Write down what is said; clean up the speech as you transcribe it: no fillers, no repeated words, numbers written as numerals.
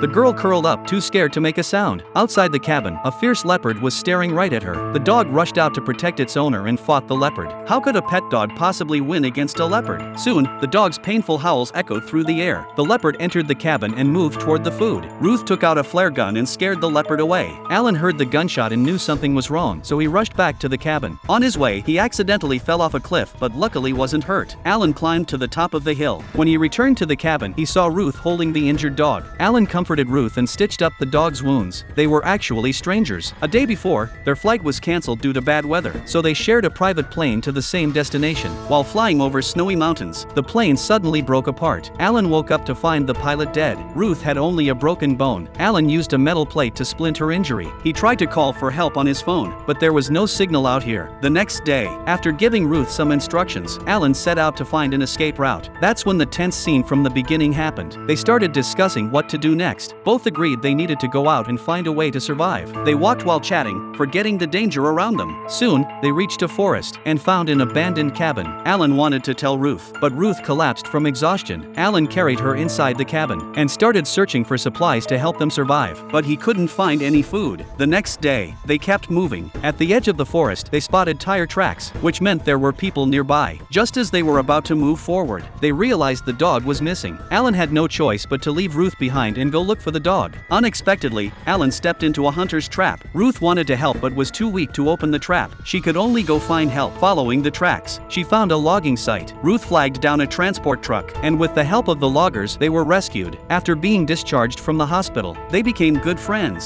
The girl curled up, too scared to make a sound. Outside the cabin, a fierce leopard was staring right at her. The dog rushed out to protect its owner and fought the leopard. How could a pet dog possibly win against a leopard? Soon, the dog's painful howls echoed through the air. The leopard entered the cabin and moved toward the food. Ruth took out a flare gun and scared the leopard away. Alan heard the gunshot and knew something was wrong, so he rushed back to the cabin. On his way, he accidentally fell off a cliff but luckily wasn't hurt. Alan climbed to the top of the hill. When he returned to the cabin, he saw Ruth holding the injured dog. Alan comforted Ruth and stitched up the dog's wounds. They were actually strangers. A day before, their flight was cancelled due to bad weather, so they shared a private plane to the same destination. While flying over snowy mountains, the plane suddenly broke apart. Alan woke up to find the pilot dead. Ruth had only a broken bone. Alan used a metal plate to splint her injury. He tried to call for help on his phone, but there was no signal out here. The next day, after giving Ruth some instructions, Alan set out to find an escape route. That's when the tense scene from the beginning happened. They started discussing what to do next. Both agreed they needed to go out and find a way to survive. They walked while chatting, forgetting the danger around them. Soon, they reached a forest and found an abandoned cabin. Alan wanted to tell Ruth, but Ruth collapsed from exhaustion. Alan carried her inside the cabin and started searching for supplies to help them survive, but he couldn't find any food. The next day, they kept moving. At the edge of the forest, they spotted tire tracks, which meant there were people nearby. Just as they were about to move forward, they realized the dog was missing. Alan had no choice but to leave Ruth behind and go look for the dog. Unexpectedly, Alan stepped into a hunter's trap. Ruth wanted to help but was too weak to open the trap. She could only go find help following the tracks. She found a logging site. Ruth flagged down a transport truck, and with the help of the loggers, they were rescued. After being discharged from the hospital, they became good friends.